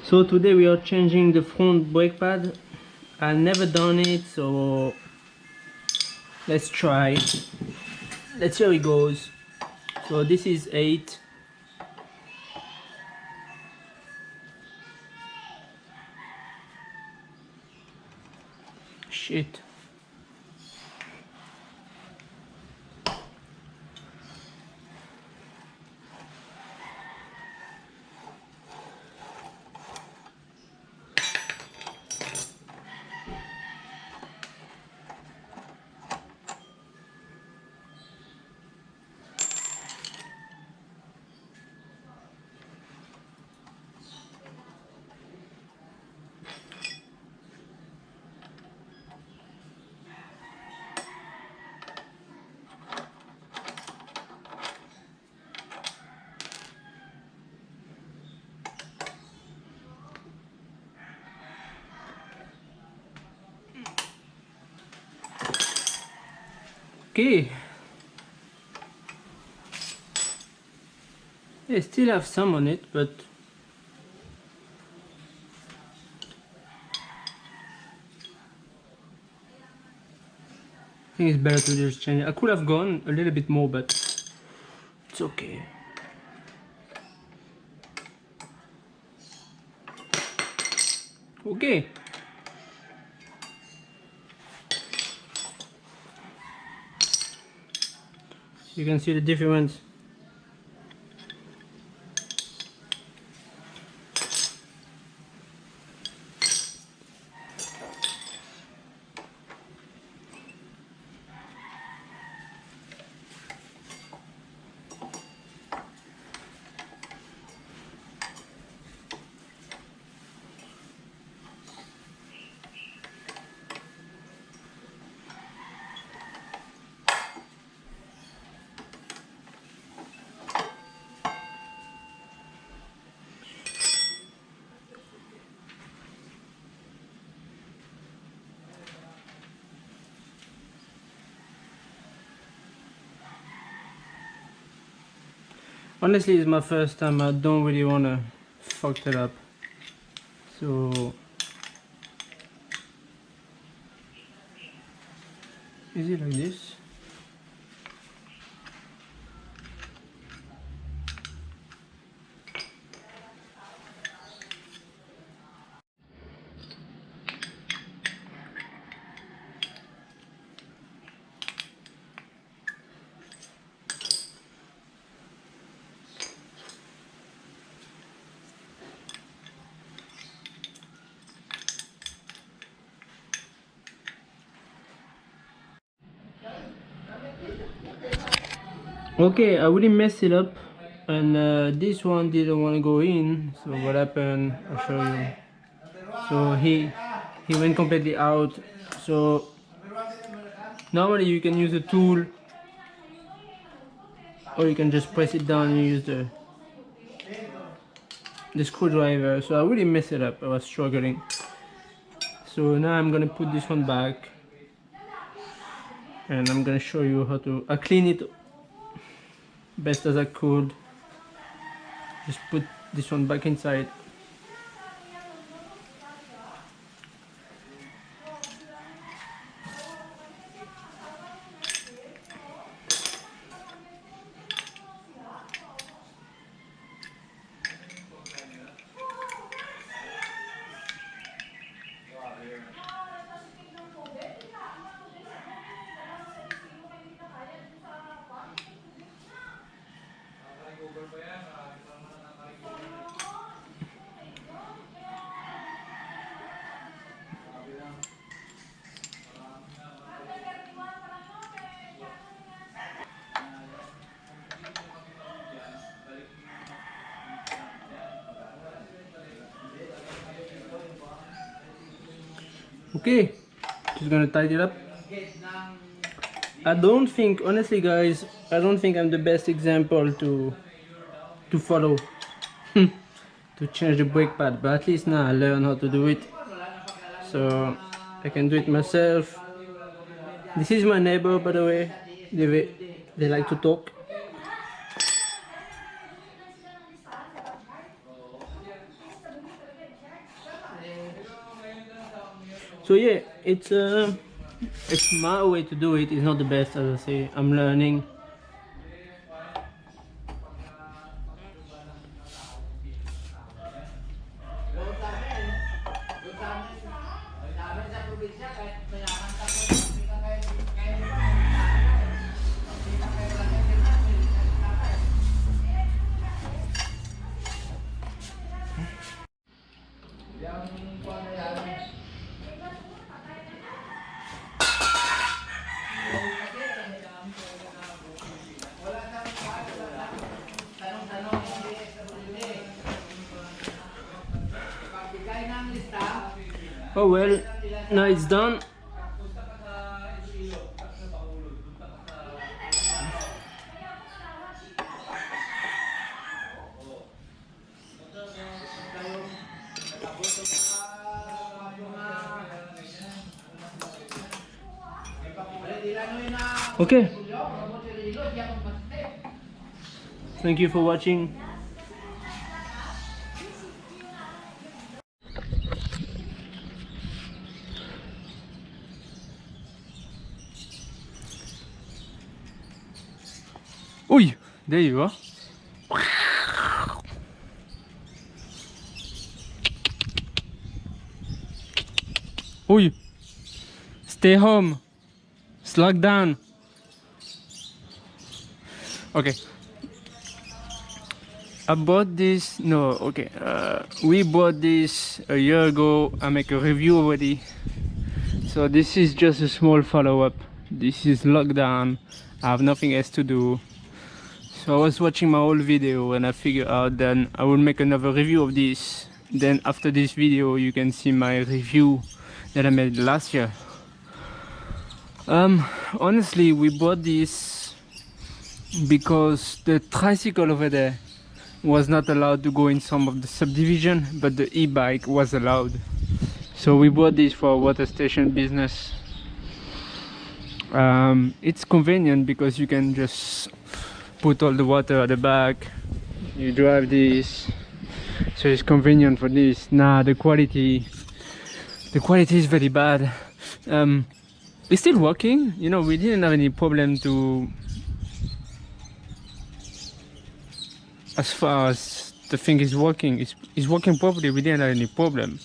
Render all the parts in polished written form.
So today we are changing the front brake pad. I've never done it, so let's try. Let's see how it goes. So this is 8. Shit. Okay. I still have some on it, but I think it's better to just change it. I could have gone a little bit more, but it's okay. Okay. You can see the difference. Honestly, it's my first time. I don't really want to fuck it up. So, is it like this? Okay, I really messed it up, and this one didn't want to go in. So what happened? I'll show you. So he went completely out. So normally you can use a tool, or you can just press it down and use the screwdriver. So I really messed it up. I was struggling. So now I'm gonna put this one back, and I'm gonna show you how to. I clean it best as I could. Just put this one back inside. Okay, just gonna tidy it up. I don't think, honestly guys, I don't think I'm the best example to follow to change the brake pad, but at least now I learn how to do it, so I can do it myself. This is my neighbor, by the way. They like to talk. So yeah, it's my way to do it. It's not the best, as I say. I'm learning. Oh well, now it's done. Okay. Thank you for watching. Oi, there you are. Oi, stay home. It's locked down. Okay. I bought this. No, okay. We bought this a year ago. I make a review already. So this is just a small follow-up. This is locked down. I have nothing else to do. So I was watching my old video and I figured out then I will make another review of this. Then after this video you can see my review that I made last year. Honestly, we bought this because the tricycle over there was not allowed to go in some of the subdivision, but the e-bike was allowed. So we bought this for a water station business. It's convenient because you can just put all the water at the back, you drive this, so it's convenient for this. Nah, the quality is very bad. It's still working, you know. We didn't have any problem to, as far as the thing is working, it's working properly. We didn't have any problem.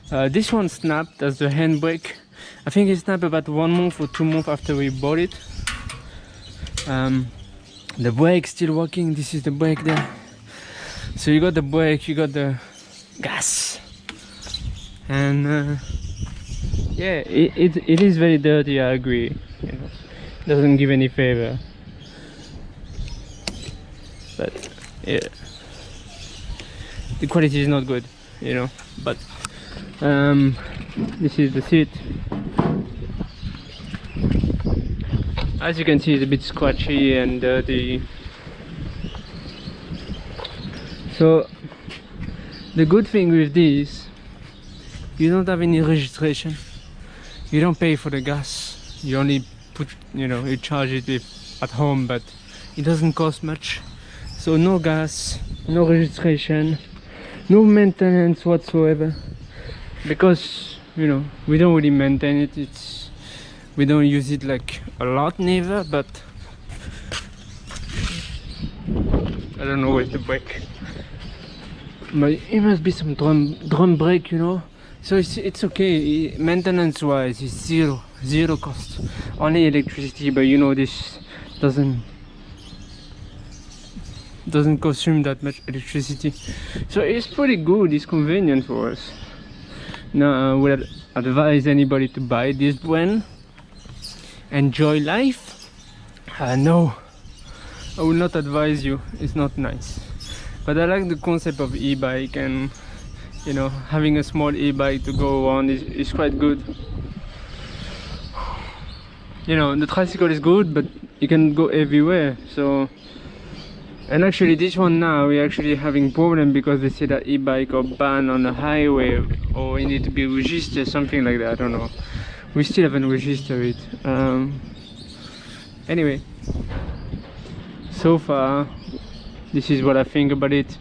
This one snapped as the handbrake. I think it snapped about 1 month or 2 months after we bought it. The brake still working. This is the brake there. So you got the brake, you got the gas, and yeah, it is very dirty. I agree. You know, doesn't give any favor. But yeah, the quality is not good, you know. But this is the seat. As you can see, it's a bit scratchy and dirty. So the good thing with this, you don't have any registration. You don't pay for the gas. You only put, you know, you charge it at home, but it doesn't cost much. So no gas, no registration, no maintenance whatsoever, because, you know, we don't really maintain it. We don't use it like a lot neither, but I don't know where's the brake. But it must be some drum brake, you know. So it's okay. Maintenance wise, it's zero cost. Only electricity, but you know, this doesn't consume that much electricity. So it's pretty good. It's convenient for us. Now I would advise anybody to buy this brand. Enjoy life? No, I will not advise you. It's not nice. But I like the concept of e-bike, and you know, having a small e-bike to go on is quite good. You know, the tricycle is good, but you can go everywhere. So, and actually this one now we're actually having problem because they say that e-bike are banned on the highway, or you need to be registered, something like that. I don't know. We still haven't registered it. Anyway, so far this is what I think about it.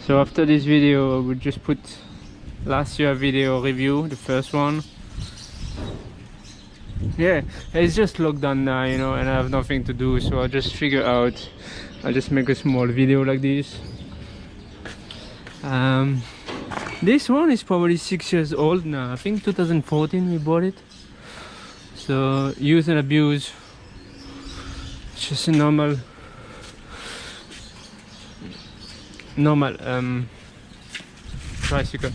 So after this video I will just put last year video review, the first one, Yeah, it's just lockdown now, you know, and I have nothing to do, so I'll just figure out. I'll just make a small video like this. This one is probably 6 years old now. I think 2014 we bought it. So use and abuse. It's just a normal tricycle.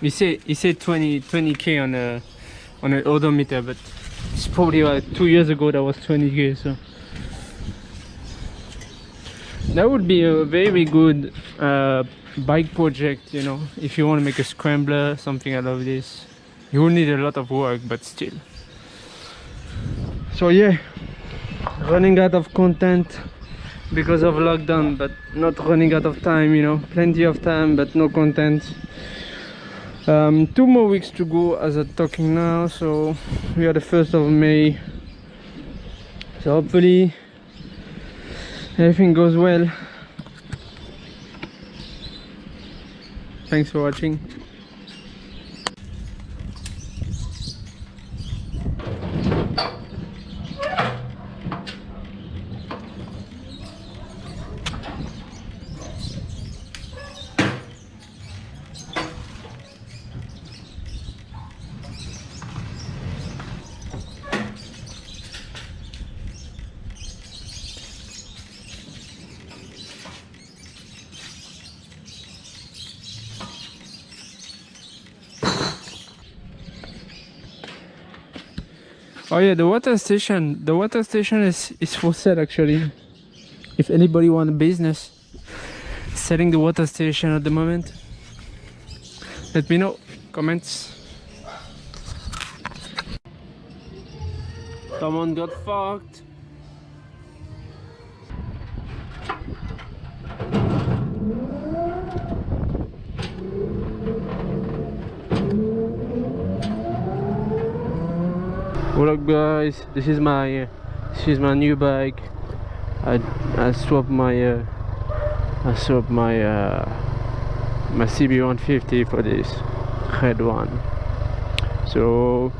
He said 20k on an odometer, but it's probably like 2 years ago that was 20k. So that would be a very good bike project, you know, if you want to make a scrambler, something out of this. You will need a lot of work, but still. So yeah, running out of content because of lockdown, but not running out of time, you know, plenty of time but no content. 2 more weeks to go as I'm talking now, so we are the 1st of May, so hopefully everything goes well. Thanks for watching. Oh yeah, the water station is for sale actually. If anybody want a business selling the water station at the moment, let me know. Comments. Someone got fucked. What up guys, this is my new bike. I swapped my my CB150 for this red one, so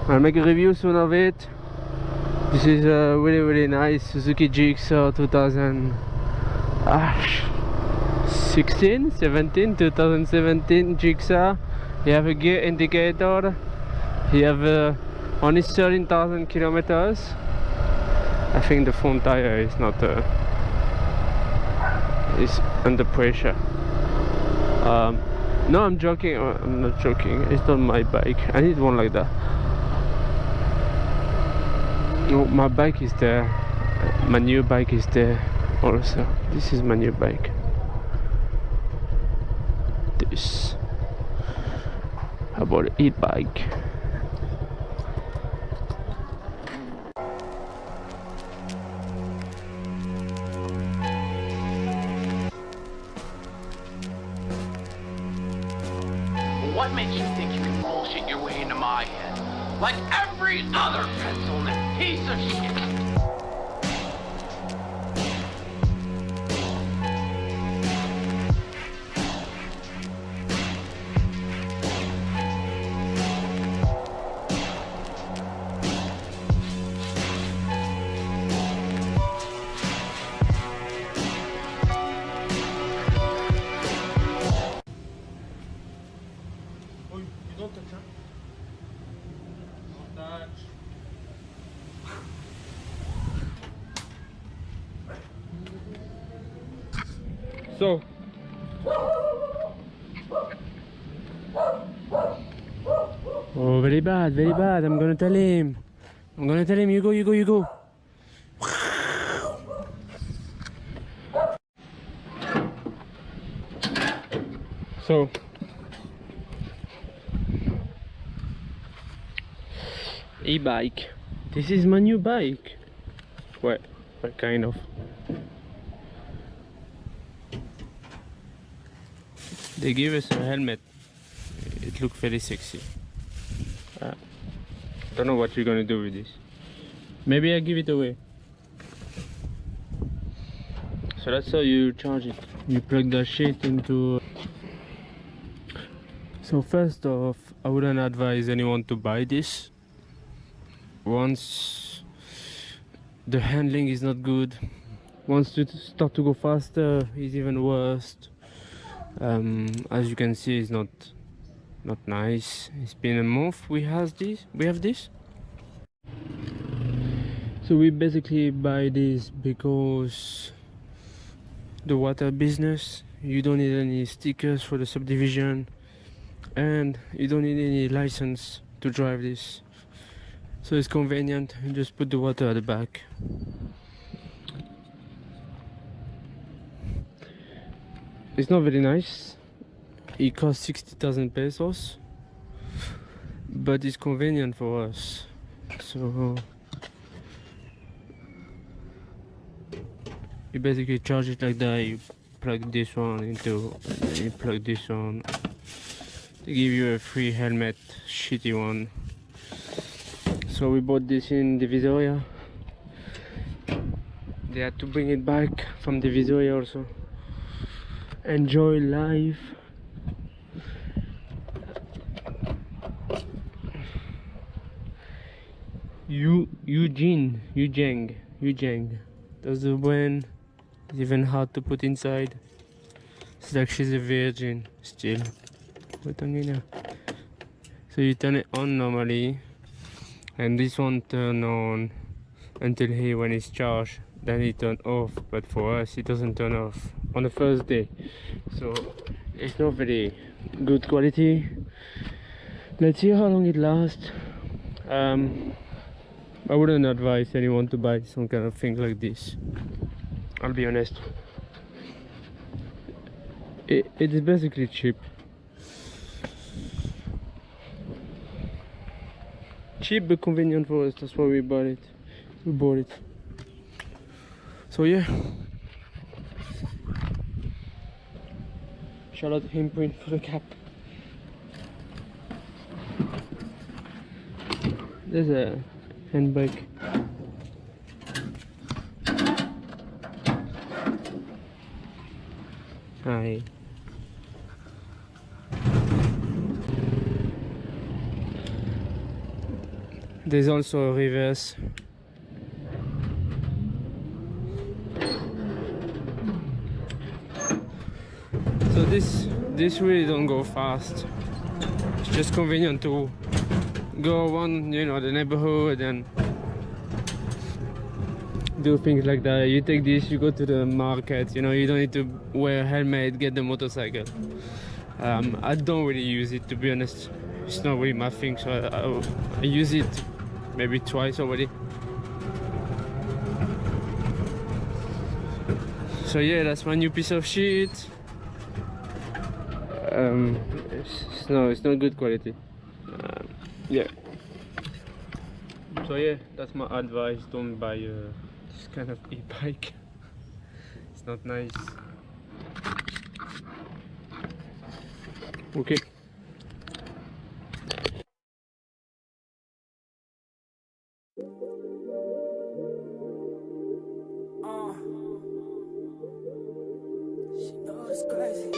I'll make a review soon of it. This is a really nice Suzuki GXR 2017 GXR. You have a gear indicator, you have only 13,000 kilometers. I think the front tire is not is under pressure. No, I'm joking. I'm not joking. It's not my bike. I need one like that. No, my bike is there. My new bike is there also. This is my new bike. This. I bought an e-bike. What makes you think you can bullshit your way into my head? Like every other pencil-neck piece of shit! Don't touch, huh? Don't touch. So oh, very bad, very bad. I'm gonna tell him. You go. So e-bike. This is my new bike. What kind of? They give us a helmet. It looks very sexy. Don't know what you're gonna do with this. Maybe I give it away. So that's how you charge it. You plug that shit into So first off, I wouldn't advise anyone to buy this. Once the handling is not good, once you start to go faster, it's even worse. As you can see, it's not nice. It's been a month we have this. So we basically buy this because the water business, you don't need any stickers for the subdivision, and you don't need any license to drive this. So it's convenient, you just put the water at the back. It's not very nice. It costs 60,000 pesos, but it's convenient for us. So you basically charge it like that. You plug this one into, and you plug this on. They give you a free helmet, shitty one. So we bought this in Divisoria. They had to bring it back from Divisoria also. Enjoy life. Eugene. That's the one. It's even hard to put inside. It's like she's a virgin still. So you turn it on normally, and this one turn on until here when it's charged. Then it turn off. But for us, it doesn't turn off on the first day. So it's not very good quality. Let's see how long it lasts. I wouldn't advise anyone to buy some kind of thing like this. I'll be honest. It's basically cheap. Cheap but convenient for us. That's why we bought it. So yeah. Shout out to him for the cap. There's a handbag. Hi. There's also a reverse. So this really don't go fast. It's just convenient to go around, you know, the neighborhood and do things like that. You take this, you go to the market, you know, you don't need to wear a helmet, get the motorcycle. I don't really use it, to be honest. It's not really my thing, so I use it maybe twice already. So yeah, that's my new piece of shit. It's not good quality. Yeah. So yeah, that's my advice. Don't buy this kind of e-bike. It's not nice. Okay. She knows it's crazy.